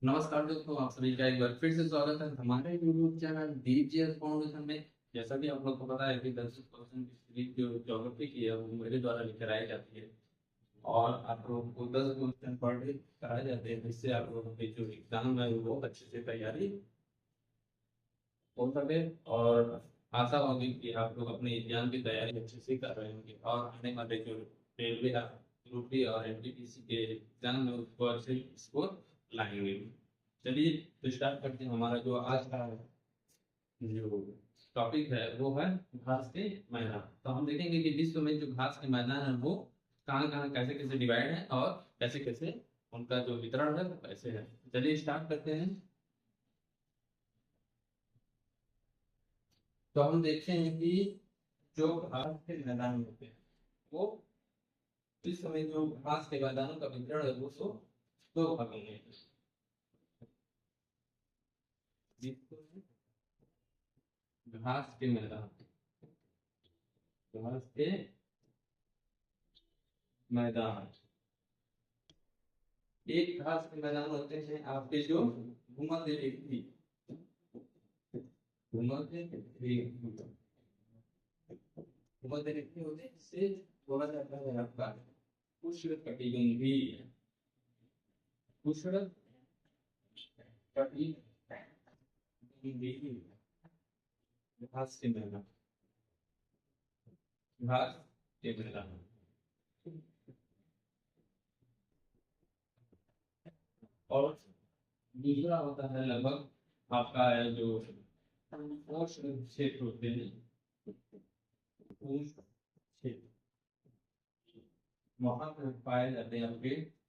नमस्कार दोस्तों, आप सभी का एक बार फिर से स्वागत है हमारे यूट्यूब चैनल डीपजीएस फाउंडेशन में। जैसा कि आप लोग को पता है कि 10% की सीरीज जो ज्योग्राफी की है वो मेरे द्वारा कराई जाती है और आप लोगों को 10 क्वेश्चन पर डे कराए जाते हैं, जिससे आप लोगों की जो एग्जाम है वो अच्छे से तैयारी हो सके। और आशा होगी कि आप लोग अपने एग्जाम की तैयारी अच्छे से कर रहे होंगे और आने वाले जो रेलवे ग्रुप डी और एनटीपीसी के एग्जाम है उसको अच्छे स्कोर लाएंगे। चलिए तो स्टार्ट करते हैं। हमारा जो आज का जो टॉपिक है वो है घास के मैदान। तो हम देखेंगे कि विश्व में जो घास के मैदान है वो कहाँ कहाँ कैसे कैसे डिवाइड है और कैसे कैसे उनका जो वितरण है वो कैसे है। चलिए स्टार्ट करते हैं। तो हम देखते हैं कि जो घास के मैदान होते हैं वो इस समय जो घास के मैदानों का वितरण है वो दो भागों में है। विश्व में घास के मैदान, घास के मैदान, एक घास के मैदान होते हैं आपके जो भूमध्य रेखीय, भूमध्य रेखीय, भूमध्य रेखीय होते हैं जिससे बोला जाता है आपका उष्णकटिबंधीय, उष्णकटिबंधीय घास के मैदान, घास के मैदान। और दूसरा होता है लगभग आपका जो उष्ण क्षेत्र होते हैं, उष्ण क्षेत्र, वहां पर पाए जाते हैं आपके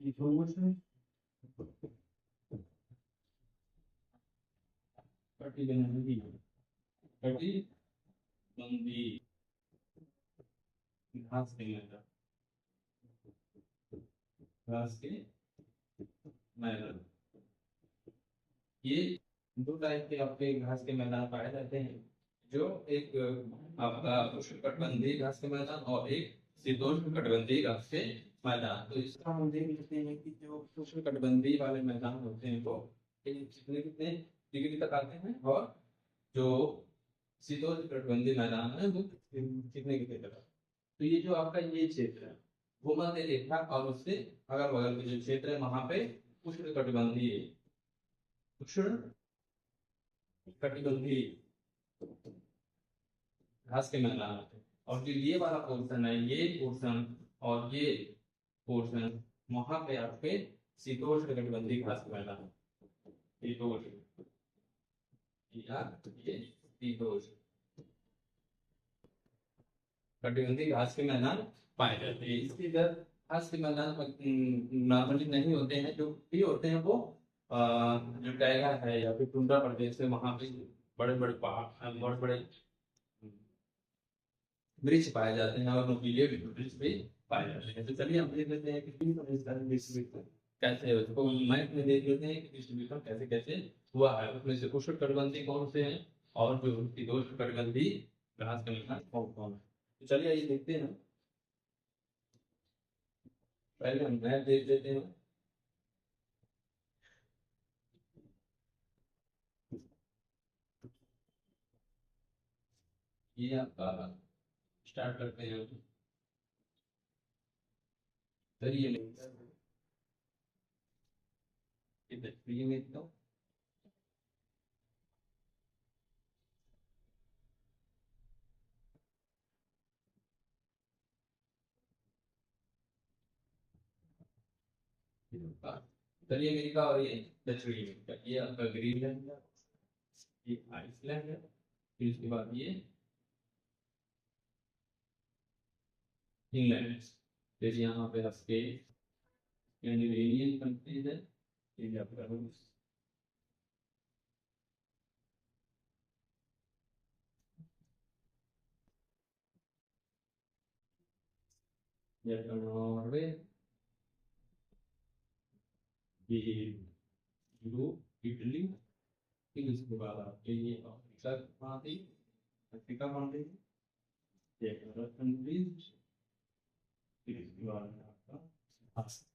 उष्ण कटिबंधीय, कटिबंधीय घास के मैदान, घास के मैदान। ये दो टाइप के आपके घास के मैदान पाए जाते हैं, जो एक आपका उष्णकटिबंधीय घास के मैदान और एक शीतोष्णकटिबंधीय घास के मैदान। तो इसका हम देख लेते हैं कि जो उष्णकटिबंधीय वाले मैदान होते हैं वो कितने कितने डिग्री तक आते हैं और जो शीतोष्णकटिबंधीय मैदान है वो कितने कितने तक आते हैं। तो ये जो आपका ये क्षेत्र है भूमध्य रेखा और उससे अगल बगल के जो क्षेत्र है वहां पे उष्णकटिबंधीय, उष्ण कटिबंधीय घास के मैदान होते हैं। और जो ये वाला पोर्शन है, ये पोर्शन और ये पोर्शन, वहां पे आपके शीतोष्ण कटिबंधीय घास के मैदान, शीतोष्ण या ये शीतोष्ण कटिबंधीय घास के मैदान पाए जाते हैं। इसके इधर घास के मैदान नॉर्मली नहीं होते हैं, जो भी होते हैं वो जो टाइगा है या फिर टुंड्रा प्रदेश है वहां पे बड़े बड़े पहाड़, बड़े बड़े वृक्ष पाए जाते हैं और नुकीले वृक्ष भी पाए जाते हैं। तो चलिए हम देख लेते हैं कि डिस्ट्रीब्यूशन कैसे है, उसको मैप में देख लेते हैं कि डिस्ट्रीब्यूशन कैसे कैसे हुआ है। उसमें से उष्णकटिबंधीय कौन से हैं और जो शीतोष्णकटिबंधीय घास के मैदान कौन कौन है। तो चलिए ये देखते हैं। पहले हम मैप देख लेते हैं। ये आपका स्टार्ट करते हैं। चलिए ये में तो चलिए अमेरिका और ये दक्षिणी अमेरिका, ये आपका ग्रीनलैंड है, ये आइसलैंड है, फिर उसके बाद ये इंग्लैंड, फिर यहाँ पे आपके स्कैंडिनेवियन कंट्रीज है, ये आपका रूस, ये आपका नॉर्वे, ये यूरोप इटली, फिर उसके बाद आपके ये अफ्रीका महाद्वीप, अफ्रीका महाद्वीप, ये अरब कंट्रीज, दीवार में आपका घास।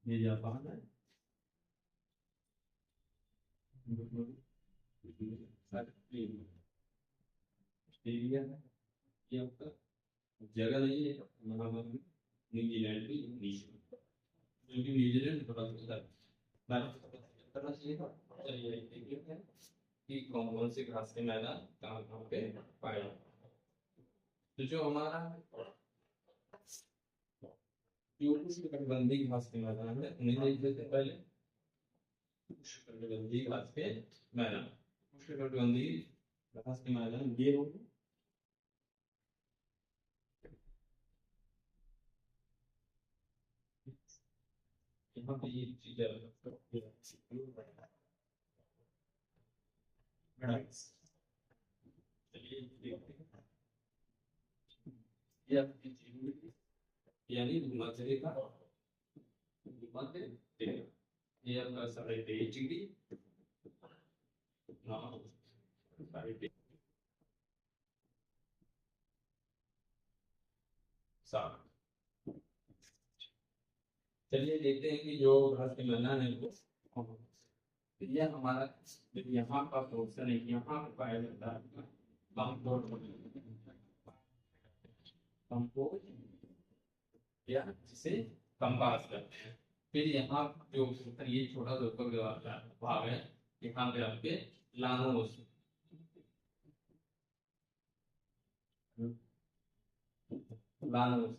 ये जापान है, ऑस्ट्रेलिया है, ये आपका जगह नहीं है, न्यूजीलैंड भी नीचे, क्योंकि न्यूजीलैंड थोड़ा सा करना चाहिए था। चलिए देखिए कि कौन कौन से घास के मैदान कहाँ कहाँ पे पाए जाते हैं। तो जो हमारा जो उष्णकटिबंधीय घास के मैदान है उन्हें देख लेते हैं पहले। उष्णकटिबंधीय घास के मैदान, उष्णकटिबंधीय घास के मैदान ये होंगे। यहाँ पे ये चीजें चलिए देखते हैं। ये आपकी जीवन यानी भूमध्य रेखा, भूमध्य रेखा ये आपका 23.5 डिग्री, हाँ 7। चलिए देखते हैं कि जो घास के मैदान है वो ये हमारा यहाँ का पोर्शन है, यहाँ पे पाया जाता है कंपोज या जिसे कंपास करते हैं। फिर यहाँ जो ये छोटा सा भाग है, यहाँ पे आपके लानोस, लानोस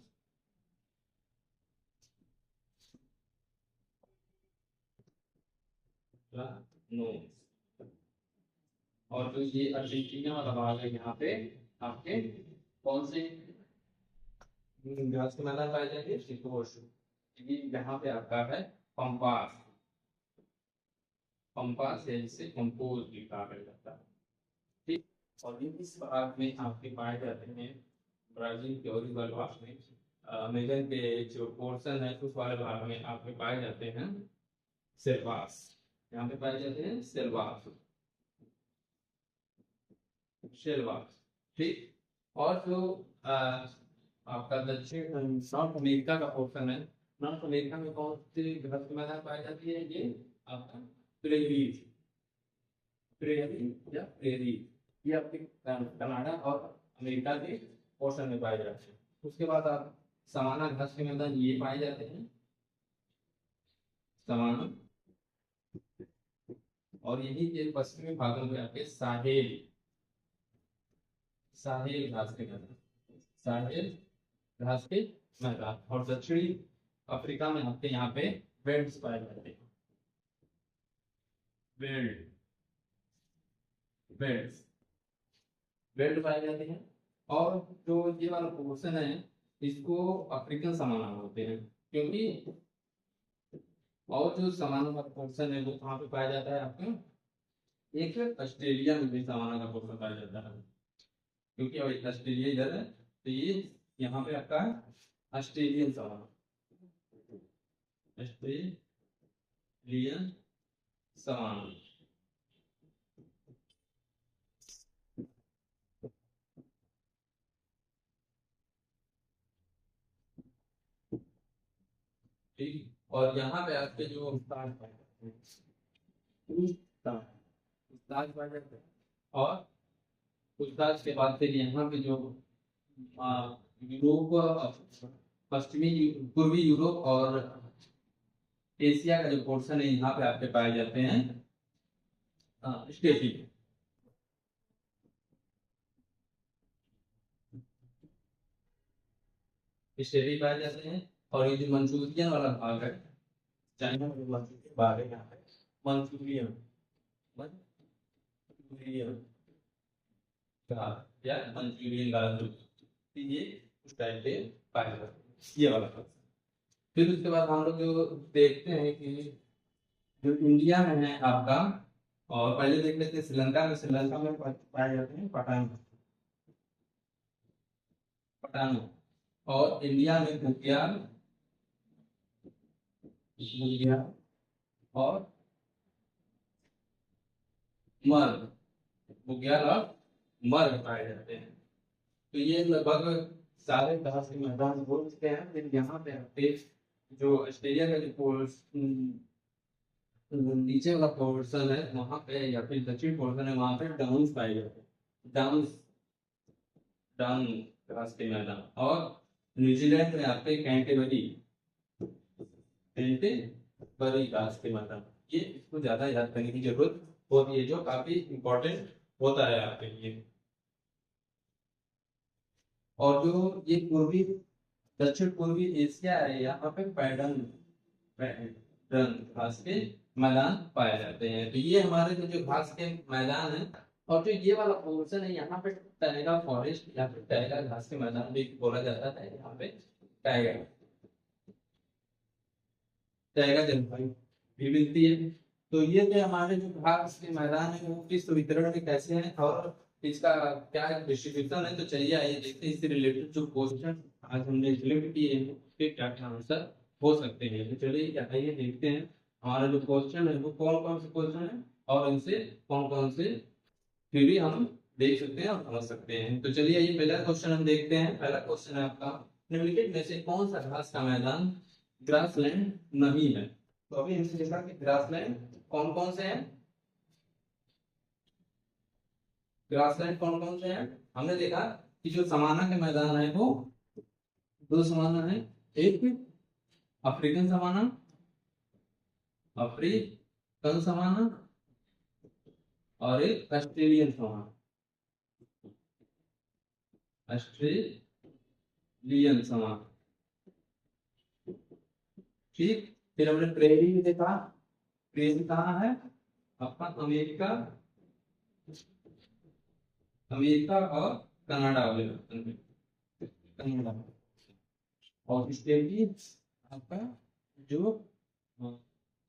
लानोस और जो ये अर्जेंटीना वाला भाग है यहाँ पे आपके कौन से घास के मैदान पाए जाएंगे, यहाँ पे आपका है पंपास, पंपास है जिसे कंपोज भी कहा जाता है। ठीक, और इस भाग में आपके पाए जाते हैं ब्राजील के ओरिजिनल भाग में, अमेजन के जो पोर्शन है उस वाले भाग में आपके पाए जाते हैं सेल्वास, यहाँ पे पाए जाते हैं सेल्वास, सेल्वास। ठीक, और जो आपका दक्षिण नॉर्थ अमेरिका का पोर्शन है, नॉर्थ अमेरिका में कौन सी घास के मैदान पाई जाती है, ये आपका प्रेरीज, प्रेरी या प्रेरी, ये आपके कनाडा और अमेरिका के पोर्शन में पाए जाते हैं। उसके बाद आप सवाना घास के मैदान ये पाए जाते हैं, सवाना, और यही के पश्चिमी भागों में आपके साहेल, साहेल घास के मैदान, साहेल घास के मैदान, और दक्षिणी अफ्रीका में आपके यहाँ पे बेल्ट्स पाए जाते हैं, बेल्ट, बेल्ट्स, बेल्ट पाए जाते हैं। और जो ये वाला पोर्शन है इसको अफ्रीकन समाना बोलते हैं, क्योंकि और जो समाना का पोर्शन है वो कहाँ पे पाया जाता है आपका, एक ऑस्ट्रेलिया में भी समाना का पोर्शन पाया जाता है, क्योंकि अब ऑस्ट्रेलिया इधर है तो ये यहाँ पे आपका ऑस्ट्रेलियन समाना, ऑस्ट्रेलियन समाना। ठीक, और यहाँ पे आपके जो और पूछताछ के बाद फिर यहाँ पे जो यूरोप, पश्चिमी पूर्वी यूरोप और एशिया का जो पोर्शन है यहाँ पे आपके पाए जाते हैं स्टेपी, स्टेपी पाए जाते हैं। और ये जो मंचूरियन वाला भाग है, चाइना में जो मंचूरियन भाग है यहाँ पे, मंचूरियन, मंचूरियन का या मंचूरियन का ये उस टाइप पे पाया जाता है, ये वाला। फिर उसके बाद हम लोग जो देखते हैं कि जो इंडिया में है आपका, और पहले देख लेते हैं श्रीलंका में, श्रीलंका में पाए जाते हैं पठान, पठानो, और इंडिया में भूटियाल, बुग्या और मर्ग, बुग्याल और मर्ग पाए जाते हैं। तो ये लगभग सारे घास के मैदान बोल चुके हैं। लेकिन यहाँ पे आपके जो ऑस्ट्रेलिया का जो नीचे वाला पोर्शन है वहां पे, या फिर दक्षिण पोर्शन है वहां पे डाउन्स पाए जाते हैं। डाउन्स, डाउन घास के मैदान। और न्यूजीलैंड में आपके कैंटेबरी, कैंटेबरी घास के मैदान। ये इसको ज्यादा याद करने की जरूरत होती है, जो काफी इंपॉर्टेंट होता है आपके लिए। और जो ये पूर्वी दक्षिण पूर्वी एशिया है, यहाँ पे पैडन घास के मैदान पाए जाते हैं। तो ये हमारे जो घास के मैदान है। और जो ये वाला पोर्शन है यहाँ पे टाइगर फॉरेस्ट या फिर टाइगर घास के मैदान भी बोला जाता है। यहाँ पे टाइगर टाइगर जलवायु भी मिलती है। तो ये जो हमारे जो घास के मैदान है वो किस वितरण में कैसे हैं और इसका क्या डिस्ट्रीब्यूशन है। तो चलिए आइए देखते हैं इससे रिलेटेड जो क्वेश्चन आज हमने सिलेक्ट किए हैं उसके क्या क्या आंसर हो सकते हैं। तो चलिए आइए देखते हैं हमारा जो क्वेश्चन है वो कौन कौन से क्वेश्चन है और इनसे कौन कौन से थ्योरी हम देख सकते हैं और समझ सकते हैं। तो चलिए ये पहला क्वेश्चन हम देखते हैं। पहला क्वेश्चन है आपका, निम्नलिखित में से कौन सा घास का मैदान ग्रासलैंड नहीं है। तो अभी इनसे देखा कि ग्रासलैंड कौन कौन से हैं, ग्रासलैंड कौन कौन से हैं। हमने देखा कि जो समाना के मैदान है वो दो समाना है, एक अफ्रीकन समाना, अफ्रीकन समाना, और एक ऑस्ट्रेलियन समाना, ऑस्ट्रेलियन समाना। ठीक, फिर हमने प्रेरी भी देखा। प्रेरी कहाँ है आपका, अमेरिका, अमेरिका और कनाडा वाले बर्तन में, कनाडा। और स्टेपी आपका जो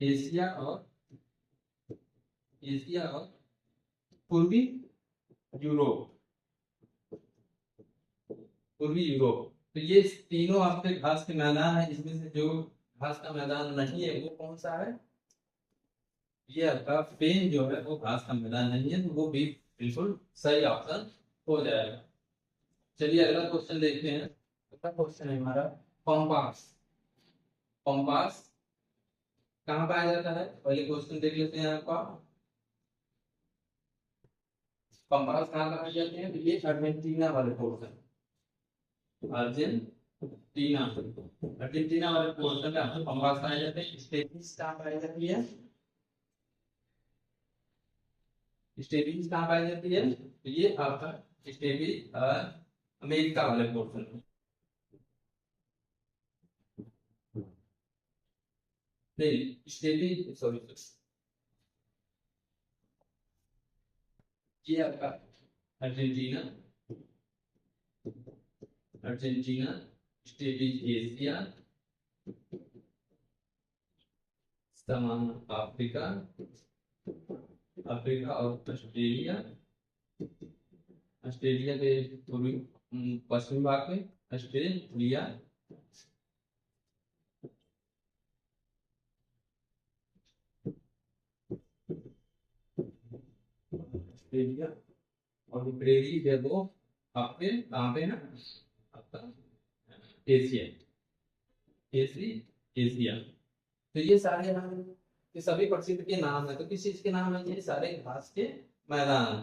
एशिया और पूर्वी यूरोप, पूर्वी यूरोप। तो ये तीनों आपके घास के मैदान है। इसमें से जो घास का मैदान नहीं है वो कौन सा है, ये आपका स्पेन जो है वो घास का मैदान नहीं है। तो वो भी बिल्कुल सही ऑप्शन हो जाएगा। चलिए अगला क्वेश्चन देखते हैं। अगला क्वेश्चन है हमारा, कॉम्पास। कॉम्पास कहाँ पाया जाता है, पहले क्वेश्चन देख लेते हैं आपका। कॉम्पास कहाँ पाए जाते हैं, तो ये अर्जेंटीना वाले पोर्शन, अर्जेंटीना, अर्जेंटीना वाले पोर्शन में आपको कॉम्पास पाए जाते हैं। स्टेपिस कहाँ पाई जाती है, स्टेपिस कहाँ पाई जाती है, तो ये आपका स्टेपिस अमेरिका वाले पोर्शन में, नहीं स्टेपिस सॉरी, ये आपका अर्जेंटीना, अर्जेंटीना, स्टेपिस एशिया, समान अफ्रीका, अफ्रीका और ऑस्ट्रेलिया, ऑस्ट्रेलिया के पूर्वी पश्चिमी भाग में ऑस्ट्रेलिया, ऑस्ट्रेलिया। और प्रेरी है वो आपके कहाँ पे है, आपका एशिया, एशिया। तो ये सारे नाम, ये सभी प्रसिद्ध के नाम है। तो किस चीज के नाम है, ये सारे घास के मैदान।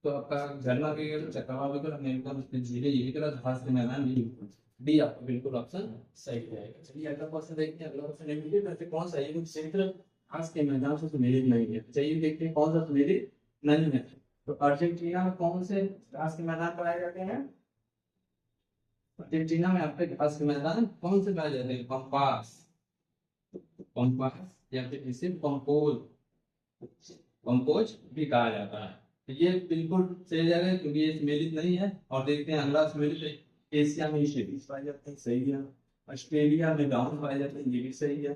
तो आपका झरना भी, चक्रवात भी, झीलें, ये भी तरह घास के मैदान भी। डी आपका बिल्कुल ऑप्शन सही रहेगा। चलिए अगला क्वेश्चन देखते हैं। अगला क्वेश्चन निम्नलिखित में से कौन सा है क्षेत्र घास के मैदान से सुमेलित नहीं है। चलिए देखते हैं कौन सा सुमेलित नहीं है। तो अर्जेंटीना में कौन से घास के मैदान पाए जाते हैं, अर्जेंटीना में आपके घास के मैदान कौन से पाए जाते हैं, पंपास, पंपास या फिर इसे पंपोज, पंपोज भी कहा जाता है। तो ये बिल्कुल सही जगह है क्योंकि ये सम्मिलित नहीं है। और देखते हैं अगला सम्मिलित, एशिया में स्टेपीज पाए जाते हैं, सही है। ऑस्ट्रेलिया में डाउन पाए जाते हैं, ये भी सही है।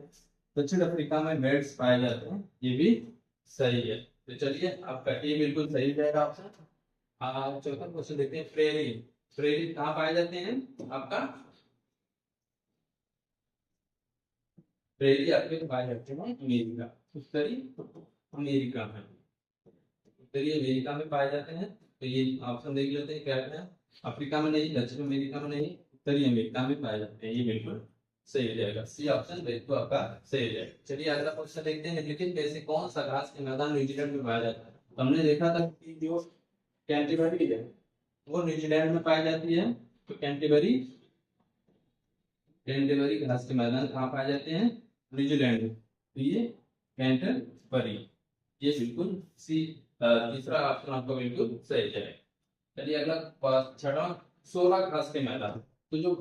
दक्षिण अफ्रीका में बेड्स पाए जाते हैं, ये भी सही है। तो चलिए आपका ये बिल्कुल सही जाएगा ऑप्शन। चौथा क्वेश्चन देखते हैं, प्रेरी। प्रेरी कहाँ पाए जाते हैं आपका, प्रेरी आपके पाए जाते हैं अमेरिका, उत्तरी अमेरिका में, उत्तरी अमेरिका में पाए जाते हैं। तो ये ऑप्शन देख लेते हैं क्या है, अफ्रीका में नहीं, दक्षिण अमेरिका में नहीं, उत्तरी अमेरिका में पाए जाते हैं। ये बिल्कुल सही हो जाएगा, सी ऑप्शन बिल्कुल आपका सही हो जाएगा। चलिए अगला क्वेश्चन देखते हैं, निम्नलिखित में से कौन सा घास के मैदान न्यूजीलैंड में पाया जाता है। तो हमने देखा था कि जो कैंटरबरी है वो न्यूजीलैंड में पाई जाती है। तो कैंटरबरी घास के मैदान कहाँ पाए जाते हैं, न्यूजीलैंड में। तो ये कैंटरबरी, ये बिल्कुल सी तीसरा ऑप्शन आपका बिल्कुल सही है। चलिए अगला छठा, 16 घास के मैदान। तो जो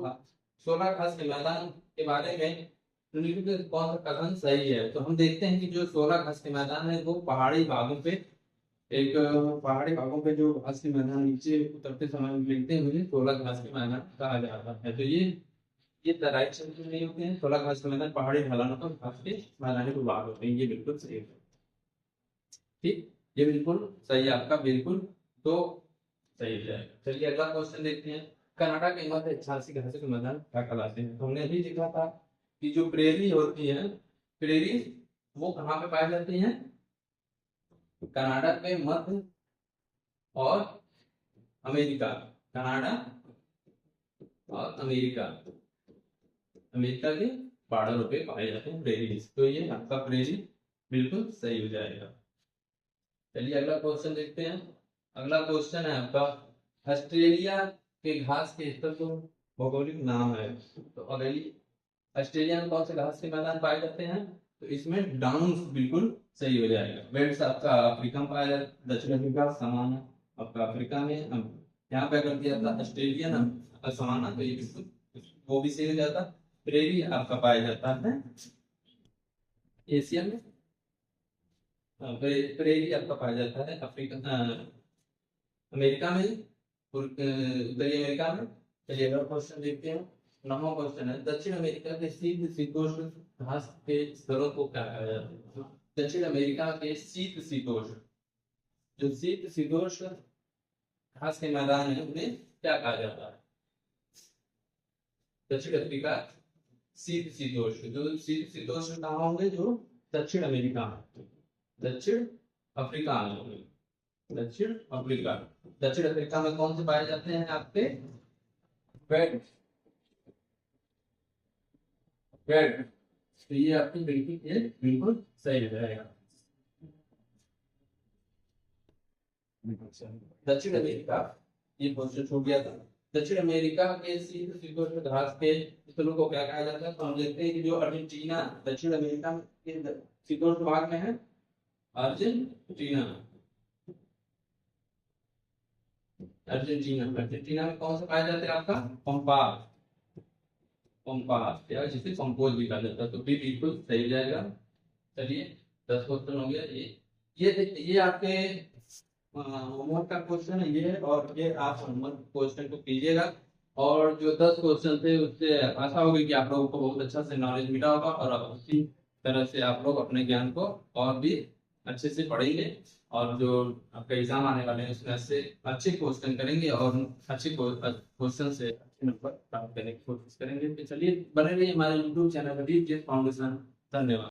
16 घास के मैदान के बारे में निम्नलिखित कौन सा कथन सही है। तो हम देखते हैं कि जो 16 घास के मैदान है वो पहाड़ी भागों पे, एक पहाड़ी भागों पे जो घास के मैदान नीचे उतरते समय मिलते हुए 16 घास के मैदान कहा जाता है। तो ये तराई क्षेत्र में नहीं होते हैं, 16 घास के मैदान पहाड़ी ढलानों पर घास के मैदानी भूभाग होते हैं। ये बिल्कुल सही है, ठीक, ये बिल्कुल सही है आपका, बिल्कुल तो सही हो जाएगा। चलिए अगला क्वेश्चन देखते हैं, कनाडा के मध्य 86 घास के मैदान क्या कहलाते हैं। तो हमने अभी देखा था कि जो प्रेरी होती है, प्रेरी वो कहाँ पे पाई जाती है, कनाडा के मध्य और अमेरिका, कनाडा और अमेरिका के पहाड़ों पे पाए जाते हैं प्रेरी। तो ये आपका प्रेरी बिल्कुल सही हो जाएगा। चलिए अगला क्वेश्चन देखते हैं, अगला क्वेश्चन है आपका, ऑस्ट्रेलिया के घास के स्थल को भौगोलिक नाम है। तो अगली ऑस्ट्रेलिया में कौन से घास के मैदान पाए जाते हैं। तो इसमें डाउन्स बिल्कुल सही हो जाएगा। वेट्स आपका अफ्रीका में पाया जाता है, दक्षिण अफ्रीका समान आपका अफ्रीका में, यहाँ पे अगर दिया था ऑस्ट्रेलियन समान, तो ये बिल्कुल वो भी सही हो जाता। प्रेरी आपका पाया जाता है एशिया में, प्रेरी आपका पाया जाता है अफ्रीका अमेरिका में, उत्तरी अमेरिका में। चलिए अगला क्वेश्चन देखते हैं, 9वां क्वेश्चन है, दक्षिण अमेरिका के शीतोष्ण घास के स्थलों को क्या कहा जाता है। दक्षिण अमेरिका के शीतोष्ण, जो शीतोष्ण घास के मैदान है उन्हें क्या कहा जाता है। दक्षिण अफ्रीका शीतोष्ण, जो शीतोष्ण कहाँ होंगे, जो दक्षिण अमेरिका में, दक्षिण अफ्रीका में, दक्षिण अफ्रीका में कौन से पाए जाते हैं आपके, वेट। तो ये आपकी बिल्कुल सही हो जाएगा। दक्षिण अमेरिका, ये क्वेश्चन छूट गया था, दक्षिण अमेरिका के शीतोष्ण घास के स्थलों को क्या कहा जाता है। तो हम देखते हैं कि जो अर्जेंटीना दक्षिण अमेरिका के शीतोष्ण भाग में है, अर्जेंटीना में कौन सा पाया जाता है आपका, पंपास या जिसे कंपोज भी कहा जाता है। तो भी बिल्कुल सही हो जाएगा। चलिए 10 क्वेश्चन हो गया। ये आपके होमवर्क का क्वेश्चन है ये, और ये आप होमवर्क क्वेश्चन को कीजिएगा। और जो 10 क्वेश्चन थे उससे आशा होगी कि आप लोगों को बहुत अच्छा से नॉलेज मिला होगा, और उसी तरह से आप लोग अपने ज्ञान को और भी अच्छे से पढ़ेंगे, और जो आपका एग्जाम आने वाले हैं उसमें अच्छे क्वेश्चन करेंगे और अच्छे क्वेश्चन से अच्छे नंबर प्राप्त करने की कोशिश करेंगे। तो चलिए बने रहिए हमारे यूट्यूब चैनल डीप फाउंडेशन। धन्यवाद।